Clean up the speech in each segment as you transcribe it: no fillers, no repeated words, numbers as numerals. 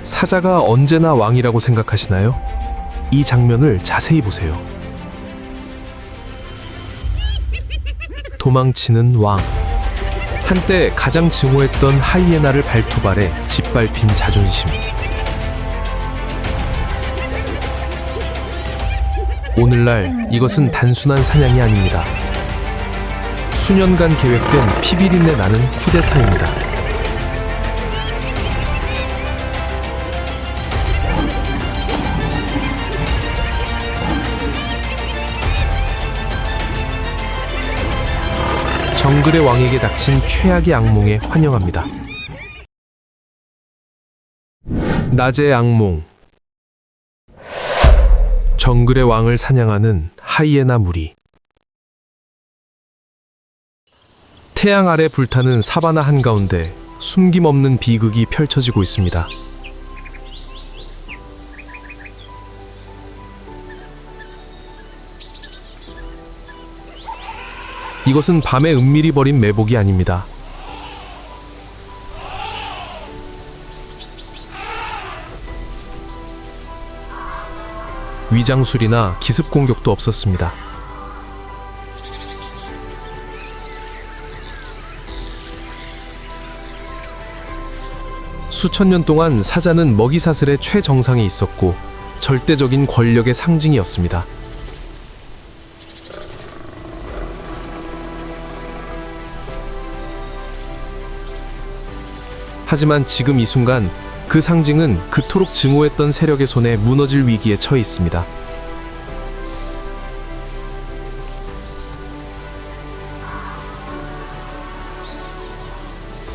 사자가 언제나 왕이라고 생각하시나요? 이 장면을 자세히 보세요. 도망치는 왕. 한때 가장 증오했던 하이에나를 발톱알에 짓밟힌 자존심. 오늘날 이것은 단순한 사냥이 아닙니다. 수년간 계획된 피비린내 나는 쿠데타입니다. 정글의 왕에게 닥친 최악의 악몽에 환영합니다. 낮의 악몽. 정글의 왕을 사냥하는 하이에나 무리. 태양 아래 불타는 사바나 한가운데 숨김없는 비극이 펼쳐지고 있습니다. 이것은 밤에 은밀히 벌인 매복이 아닙니다. 위장술이나 기습 공격도 없었습니다. 수천 년 동안 사자는 먹이사슬의 최정상에 있었고 절대적인 권력의 상징이었습니다. 하지만 지금 이 순간 그 상징은 그토록 증오했던 세력의 손에 무너질 위기에 처해 있습니다.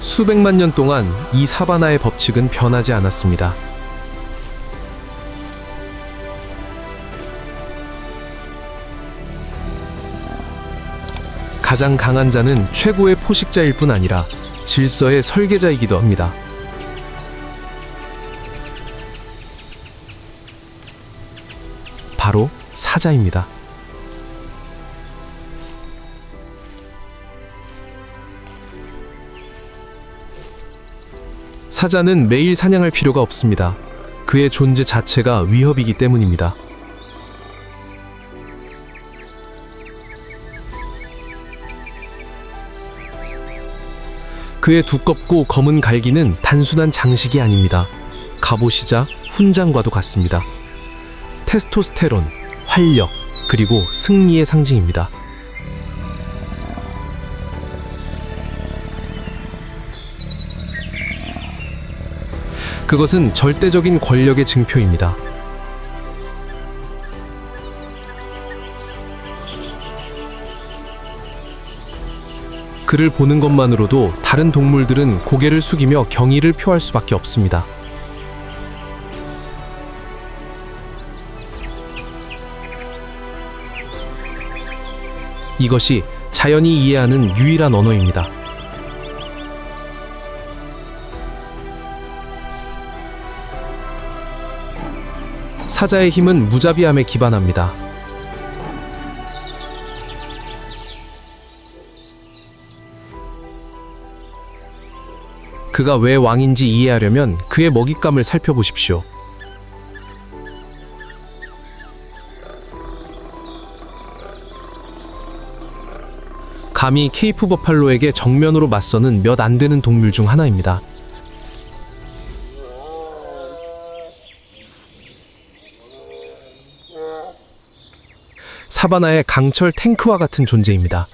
수백만 년 동안 이 사바나의 법칙은 변하지 않았습니다. 가장 강한 자는 최고의 포식자일 뿐 아니라 질서의 설계자이기도 합니다. 바로 사자입니다. 사자는 매일 사냥할 필요가 없습니다. 그의 존재 자체가 위협이기 때문입니다. 그의 두껍고 검은 갈기는 단순한 장식이 아닙니다. 갑옷이자 훈장과도 같습니다. 테스토스테론, 활력, 그리고 승리의 상징입니다. 그것은 절대적인 권력의 증표입니다. 그를 보는 것만으로도 다른 동물들은 고개를 숙이며 경의를 표할 수밖에 없습니다. 이것이 자연이 이해하는 유일한 언어입니다. 사자의 힘은 무자비함에 기반합니다. 그가 왜 왕인지 이해하려면 그의 먹잇감을 살펴보십시오. 감히 케이프 버팔로에게 정면으로 맞서는 몇 안 되는 동물 중 하나입니다. 사바나의 강철 탱크와 같은 존재입니다.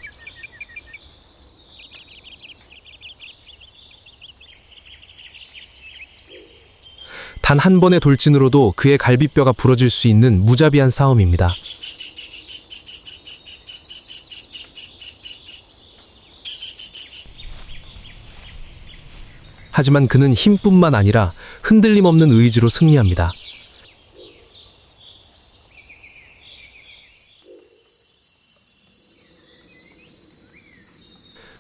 단 한 번의 돌진으로도 그의 갈비뼈가 부러질 수 있는 무자비한 싸움입니다. 하지만 그는 힘뿐만 아니라 흔들림 없는 의지로 승리합니다.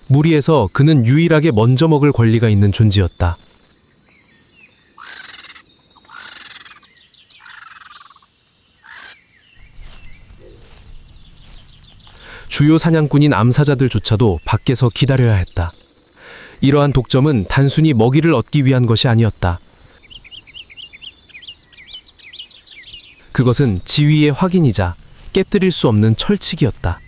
무리에서 그는 유일하게 먼저 먹을 권리가 있는 존재였다. 주요 사냥꾼인 암사자들조차도 밖에서 기다려야 했다. 이러한 독점은 단순히 먹이를 얻기 위한 것이 아니었다. 그것은 지위의 확인이자 깨뜨릴 수 없는 철칙이었다.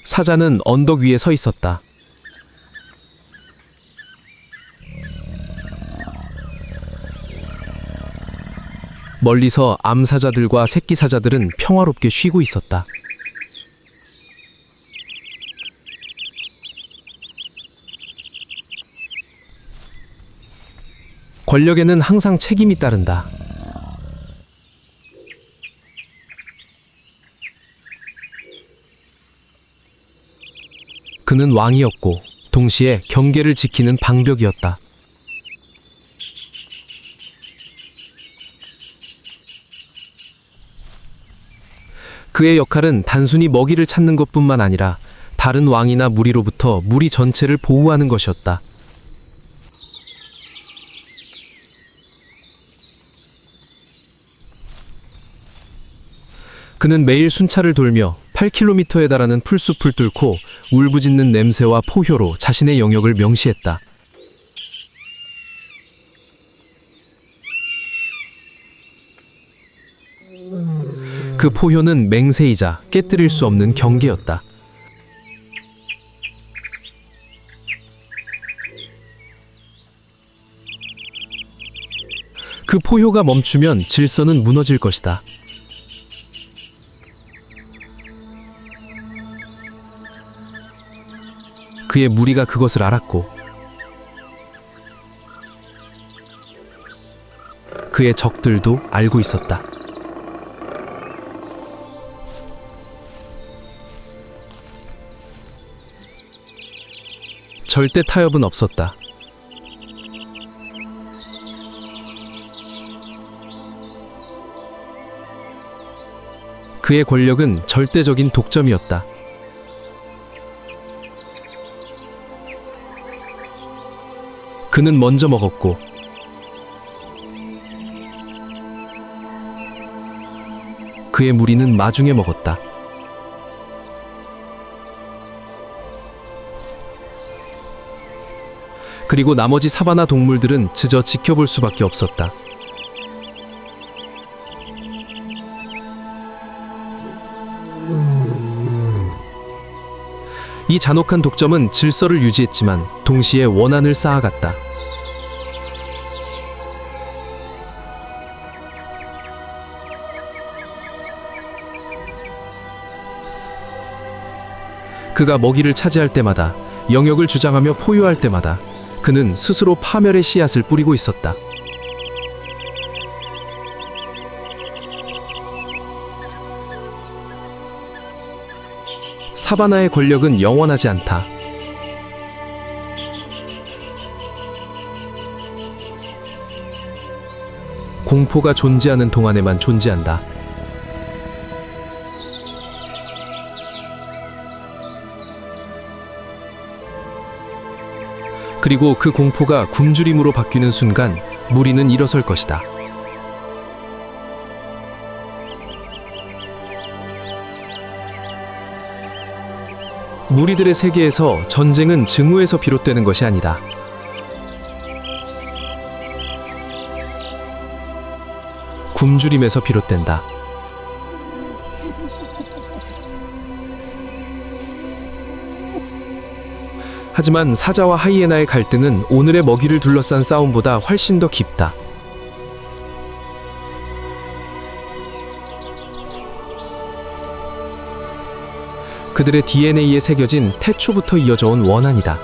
사자는 언덕 위에 서 있었다. 멀리서 암사자들과 새끼 사자들은 평화롭게 쉬고 있었다. 권력에는 항상 책임이 따른다. 그는 왕이었고 동시에 경계를 지키는 방벽이었다. 그의 역할은 단순히 먹이를 찾는 것뿐만 아니라 다른 왕이나 무리로부터 무리 전체를 보호하는 것이었다. 그는 매일 순찰을 돌며 8km에 달하는 풀숲을 뚫고 울부짖는 냄새와 포효로 자신의 영역을 명시했다. 그 포효는 맹세이자 깨뜨릴 수 없는 경계였다. 그 포효가 멈추면 질서는 무너질 것이다. 그의 무리가 그것을 알았고 그의 적들도 알고 있었다. 절대 타협은 없었다. 그의 권력은 절대적인 독점이었다. 그는 먼저 먹었고 그의 무리는 마중에 먹었다. 그리고 나머지 사바나 동물들은 짖어 지켜볼 수밖에 없었다. 이 잔혹한 독점은 질서를 유지했지만 동시에 원한을 쌓아갔다. 그가 먹이를 차지할 때마다, 영역을 주장하며 포효할 때마다 그는 스스로 파멸의 씨앗을 뿌리고 있었다. 사바나의 권력은 영원하지 않다. 공포가 존재하는 동안에만 존재한다. 그리고 그 공포가 굶주림으로 바뀌는 순간 무리는 일어설 것이다. 무리들의 세계에서 전쟁은 증오에서 비롯되는 것이 아니다. 굶주림에서 비롯된다. 하지만 사자와 하이에나의 갈등은 오늘의 먹이를 둘러싼 싸움보다 훨씬 더 깊다. 그들의 DNA에 새겨진 태초부터 이어져 온 원한이다.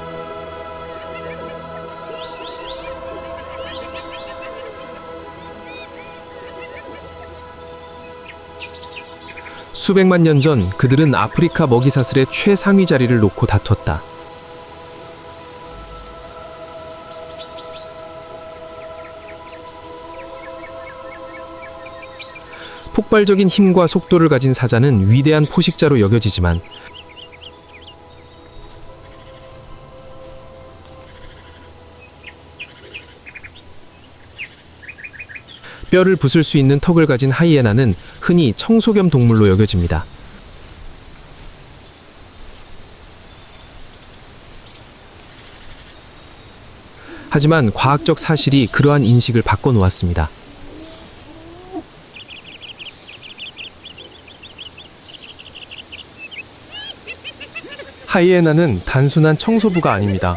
수백만 년 전 그들은 아프리카 먹이사슬의 최상위 자리를 놓고 다퉜다. 폭발적인 힘과 속도를 가진 사자는 위대한 포식자로 여겨지지만 뼈를 부술 수 있는 턱을 가진 하이에나는 흔히 청소 겸 동물로 여겨집니다. 하지만 과학적 사실이 그러한 인식을 바꿔놓았습니다. 하이에나는 단순한 청소부가 아닙니다.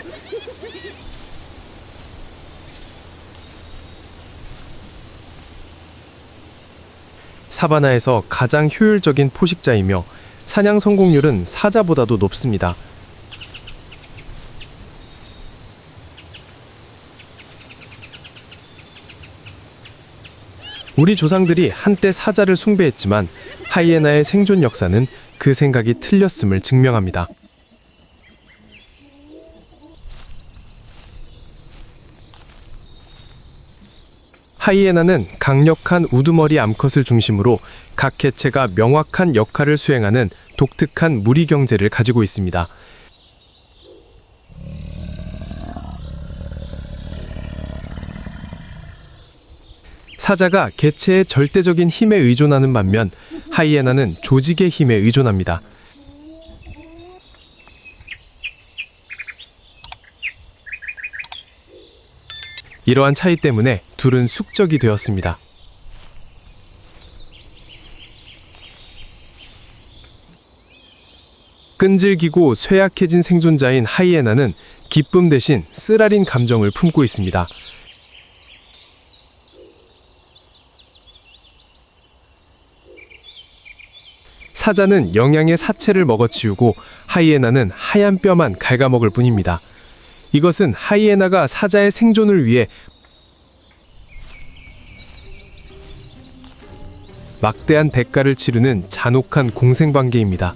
사바나에서 가장 효율적인 포식자이며 사냥 성공률은 사자보다도 높습니다. 우리 조상들이 한때 사자를 숭배했지만 하이에나의 생존 역사는 그 생각이 틀렸음을 증명합니다. 하이에나는 강력한 우두머리 암컷을 중심으로 각 개체가 명확한 역할을 수행하는 독특한 무리 경제를 가지고 있습니다. 사자가 개체의 절대적인 힘에 의존하는 반면 하이에나는 조직의 힘에 의존합니다. 이러한 차이 때문에 둘은 숙적이 되었습니다. 끈질기고 쇠약해진 생존자인 하이에나는 기쁨 대신 쓰라린 감정을 품고 있습니다. 사자는 영양의 사체를 먹어치우고 하이에나는 하얀 뼈만 갉아먹을 뿐입니다. 이것은 하이에나가 사자의 생존을 위해 막대한 대가를 치르는 잔혹한 공생관계입니다.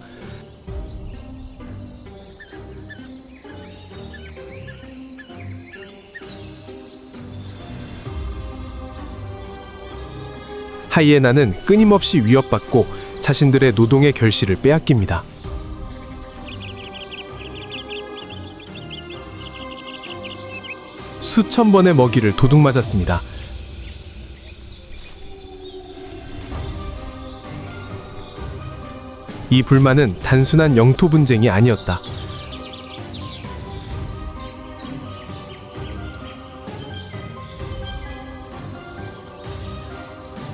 하이에나는 끊임없이 위협받고 자신들의 노동의 결실을 빼앗깁니다. 수천 번의 먹이를 도둑맞았습니다. 이 불만은 단순한 영토 분쟁이 아니었다.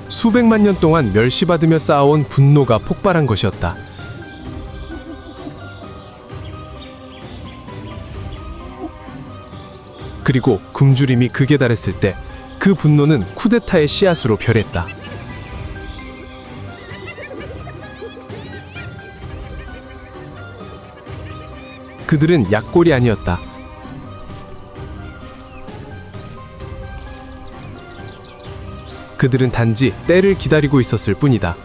수백만 년 동안 멸시받으며 쌓아온 분노가 폭발한 것이었다. 그리고 굶주림이 극에 달했을 때 그 분노는 쿠데타의 씨앗으로 변했다. 그들은 약골이 아니었다. 그들은 단지 때를 기다리고 있었을 뿐이다.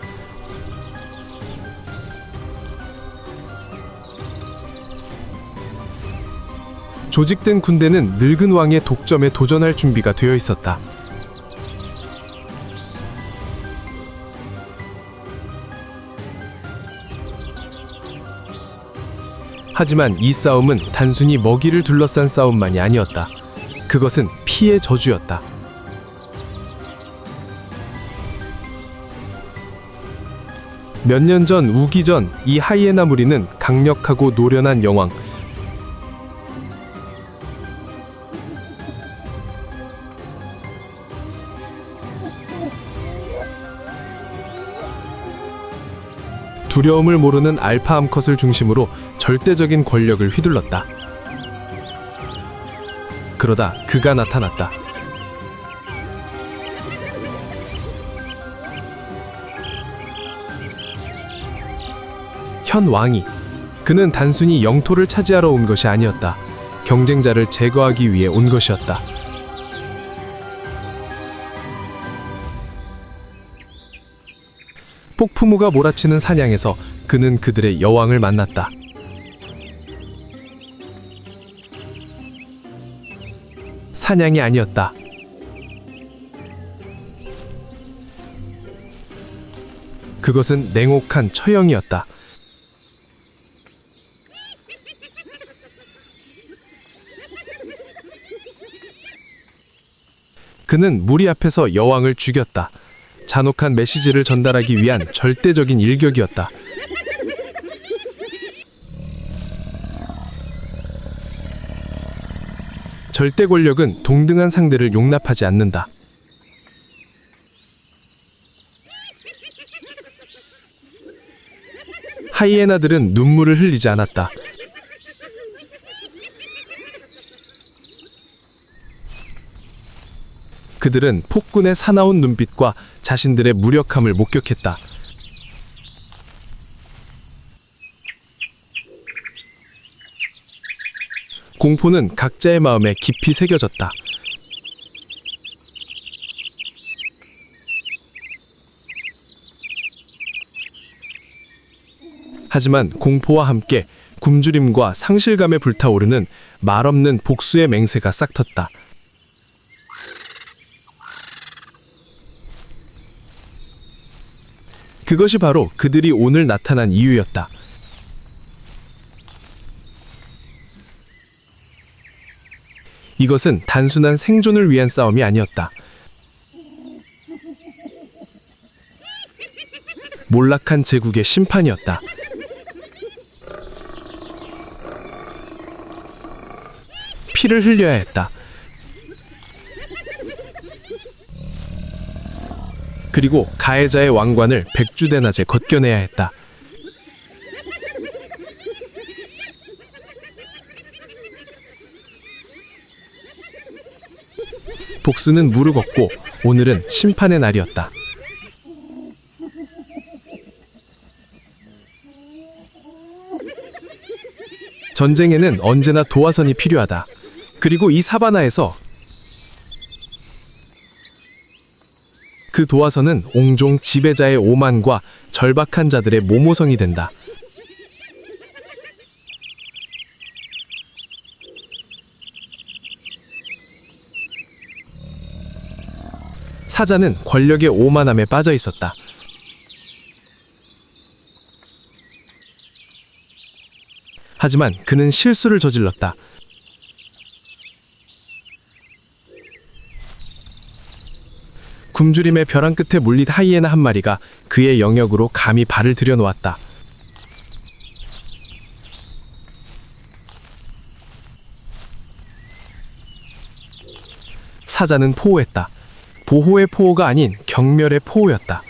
조직된 군대는 늙은 왕의 독점에 도전할 준비가 되어 있었다. 하지만 이 싸움은 단순히 먹이를 둘러싼 싸움만이 아니었다. 그것은 피의 저주였다. 몇 년 전 우기 전 이 하이에나 무리는 강력하고 노련한 여왕 두려움을 모르는 알파 암컷을 중심으로 절대적인 권력을 휘둘렀다. 그러다 그가 나타났다. 현 왕이. 그는 단순히 영토를 차지하러 온 것이 아니었다. 경쟁자를 제거하기 위해 온 것이었다. 폭풍우가 몰아치는 사냥에서 그는 그들의 여왕을 만났다. 사냥이 아니었다. 그것은 냉혹한 처형이었다. 그는 무리 앞에서 여왕을 죽였다. 잔혹한 메시지를 전달하기 위한 절대적인 일격이었다. 절대 권력은 동등한 상대를 용납하지 않는다. 하이에나들은 눈물을 흘리지 않았다. 그들은 폭군의 사나운 눈빛과 자신들의 무력함을 목격했다. 공포는 각자의 마음에 깊이 새겨졌다. 하지만 공포와 함께 굶주림과 상실감에 불타오르는 말없는 복수의 맹세가 싹텄다. 그것이 바로 그들이 오늘 나타난 이유였다. 이것은 단순한 생존을 위한 싸움이 아니었다. 몰락한 제국의 심판이었다. 피를 흘려야 했다. 그리고 가해자의 왕관을 백주대낮에 벗겨내야 했다. 복수는 무르익었고 오늘은 심판의 날이었다. 전쟁에는 언제나 도화선이 필요하다. 그리고 이 사바나에서 그 도화선은 옹종 지배자의 오만과 절박한 자들의 모모성이 된다. 사자는 권력의 오만함에 빠져 있었다. 하지만 그는 실수를 저질렀다. 굶주림의 벼랑 끝에 몰린 하이에나 한 마리가 그의 영역으로 감히 발을 들여놓았다. 사자는 포호했다. 보호의 포호가 아닌 경멸의 포호였다.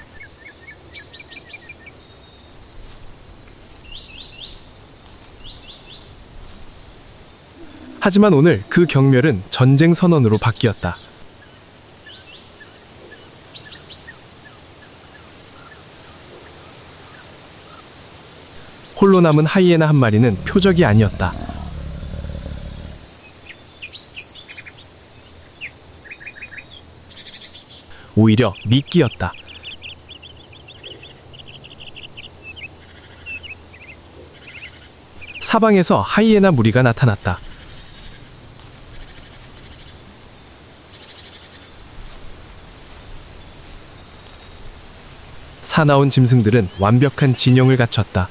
하지만 오늘 그 경멸은 전쟁 선언으로 바뀌었다. 홀로 남은 하이에나 한 마리는 표적이 아니었다. 오히려 미끼였다. 사방에서 하이에나 무리가 나타났다. 사나운 짐승들은 완벽한 진영을 갖췄다.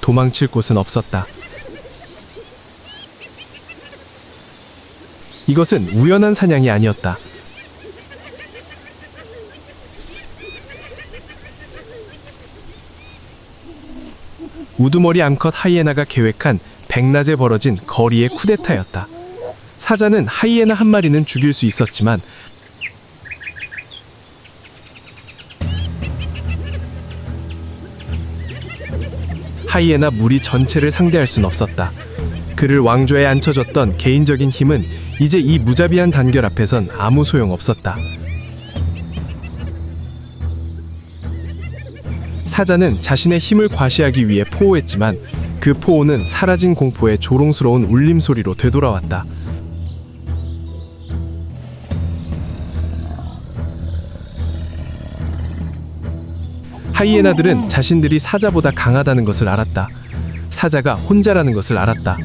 도망칠 곳은 없었다. 이것은 우연한 사냥이 아니었다. 우두머리 암컷 하이에나가 계획한 백낮에 벌어진 거리의 쿠데타였다. 사자는 하이에나 한 마리는 죽일 수 있었지만 하이에나 무리 전체를 상대할 순 없었다. 그를 왕좌에 앉혀줬던 개인적인 힘은 이제 이 무자비한 단결 앞에선 아무 소용없었다. 사자는 자신의 힘을 과시하기 위해 포호했지만 그 포호는 사라진 공포의 조롱스러운 울림소리로 되돌아왔다. 하이에나들은 자신들이 사자보다 강하다는 것을 알았다. 사자가 혼자라는 것을 알았다.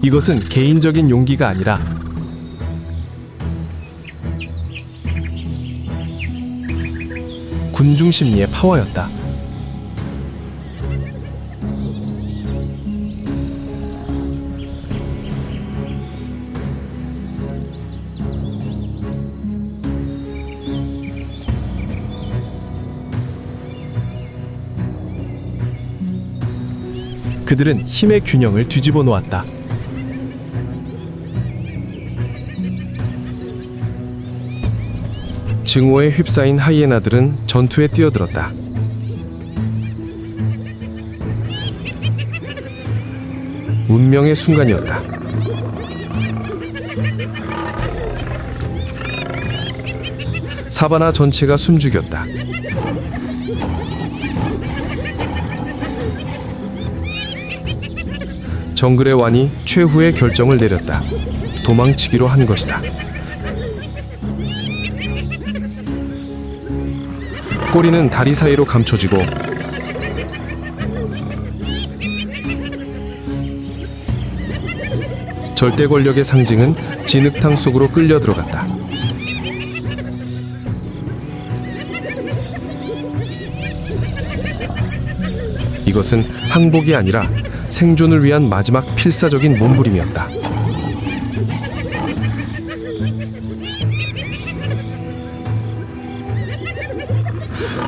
이것은 개인적인 용기가 아니라 군중 심리의 파워였다. 그들은 힘의 균형을 뒤집어 놓았다. 증오에 휩싸인 하이에나들은 전투에 뛰어들었다. 운명의 순간이었다. 사바나 전체가 숨죽였다. 정글의 왕이 최후의 결정을 내렸다. 도망치기로 한 것이다. 꼬리는 다리 사이로 감춰지고 절대 권력의 상징은 진흙탕 속으로 끌려 들어갔다. 이것은 항복이 아니라 생존을 위한 마지막 필사적인 몸부림이었다.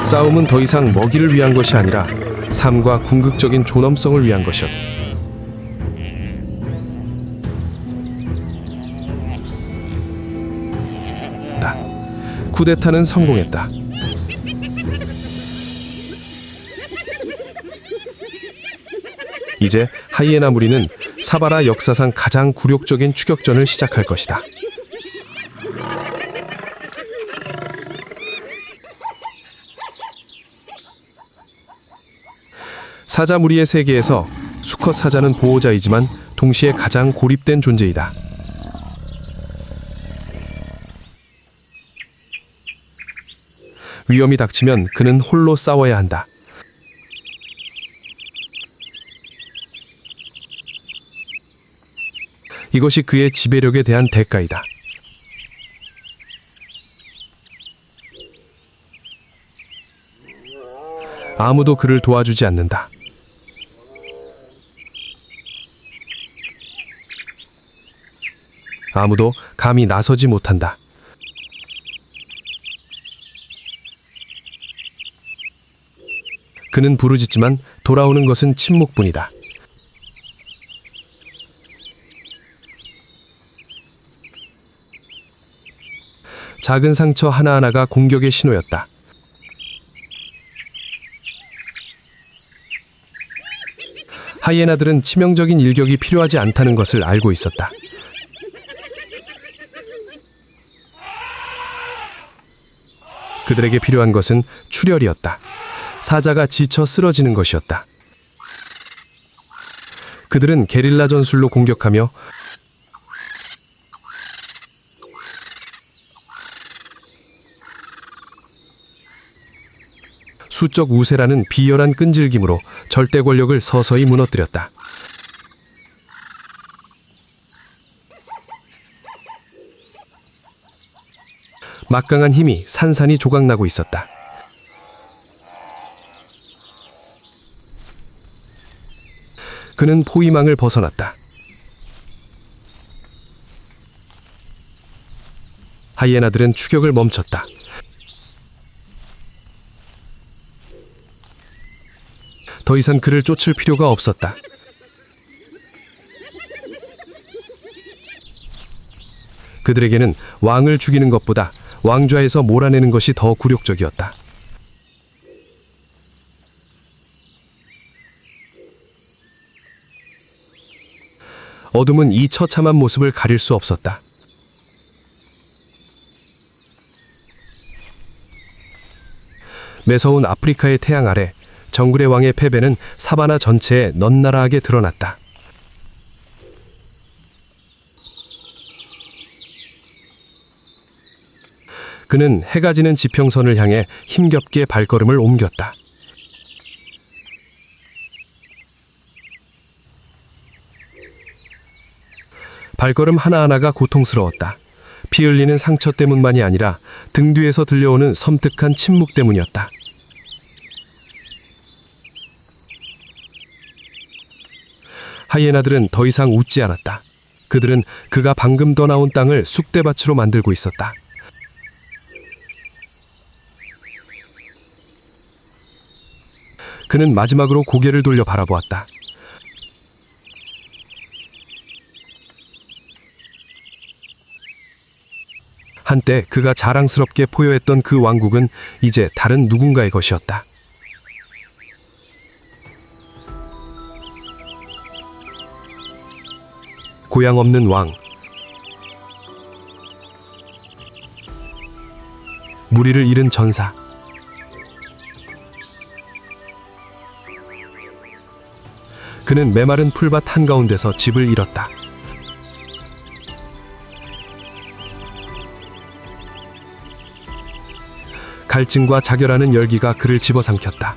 싸움은 더 이상 먹이를 위한 것이 아니라 삶과 궁극적인 존엄성을 위한 것이었다. 쿠데타는 성공했다. 이제 하이에나 무리는 사바라 역사상 가장 굴욕적인 추격전을 시작할 것이다. 사자 무리의 세계에서 수컷 사자는 보호자이지만 동시에 가장 고립된 존재이다. 위험이 닥치면 그는 홀로 싸워야 한다. 이것이 그의 지배력에 대한 대가이다. 아무도 그를 도와주지 않는다. 아무도 감히 나서지 못한다. 그는 부르짖지만 돌아오는 것은 침묵뿐이다. 작은 상처 하나하나가 공격의 신호였다. 하이에나들은 치명적인 일격이 필요하지 않다는 것을 알고 있었다. 그들에게 필요한 것은 출혈이었다. 사자가 지쳐 쓰러지는 것이었다. 그들은 게릴라 전술로 공격하며 수적 우세라는 비열한 끈질김으로 절대 권력을 서서히 무너뜨렸다. 막강한 힘이 산산이 조각나고 있었다. 그는 포위망을 벗어났다. 하이에나들은 추격을 멈췄다. 더 이상 그를 쫓을 필요가 없었다. 그들에게는 왕을 죽이는 것보다 왕좌에서 몰아내는 것이 더 굴욕적이었다. 어둠은 이 처참한 모습을 가릴 수 없었다. 매서운 아프리카의 태양 아래 정글의 왕의 패배는 사바나 전체에 넌나라하게 드러났다. 그는 해가 지는 지평선을 향해 힘겹게 발걸음을 옮겼다. 발걸음 하나하나가 고통스러웠다. 피 흘리는 상처 때문만이 아니라 등 뒤에서 들려오는 섬뜩한 침묵 때문이었다. 하이에나들은 더 이상 웃지 않았다. 그들은 그가 방금 떠나온 땅을 쑥대밭으로 만들고 있었다. 그는 마지막으로 고개를 돌려 바라보았다. 한때 그가 자랑스럽게 포효했던 그 왕국은 이제 다른 누군가의 것이었다. 고향 없는 왕. 무리를 잃은 전사. 그는 메마른 풀밭 한가운데서 집을 잃었다. 갈증과 자결하는 열기가 그를 집어삼켰다.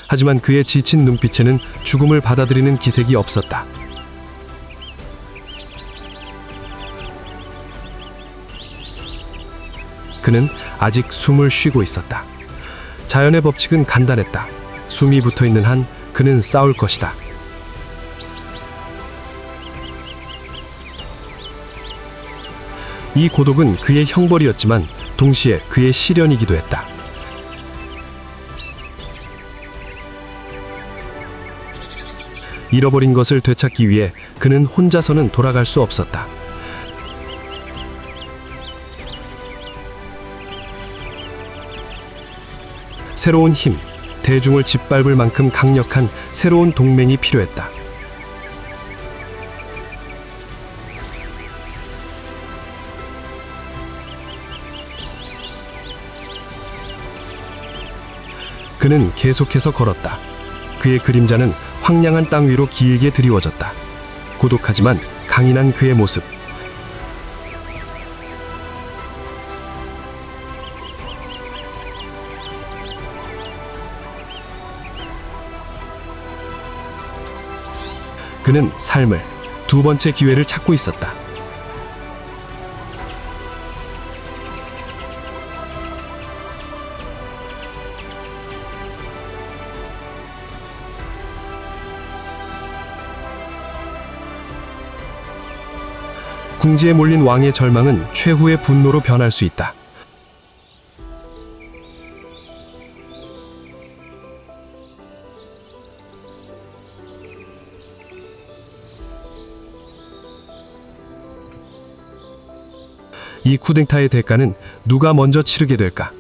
하지만 그의 지친 눈빛에는 죽음을 받아들이는 기색이 없었다. 그는 아직 숨을 쉬고 있었다. 자연의 법칙은 간단했다. 숨이 붙어 있는 한 그는 싸울 것이다. 이 고독은 그의 형벌이었지만 동시에 그의 시련이기도 했다. 잃어버린 것을 되찾기 위해 그는 혼자서는 돌아갈 수 없었다. 새로운 힘, 대중을 짓밟을 만큼 강력한 새로운 동맹이 필요했다. 그는 계속해서 걸었다. 그의 그림자는 황량한 땅 위로 길게 드리워졌다. 고독하지만 강인한 그의 모습. 그는 삶을, 두 번째 기회를 찾고 있었다. 궁지에 몰린 왕의 절망은 최후의 분노로 변할 수 있다. 이 쿠데타의 대가는 누가 먼저 치르게 될까?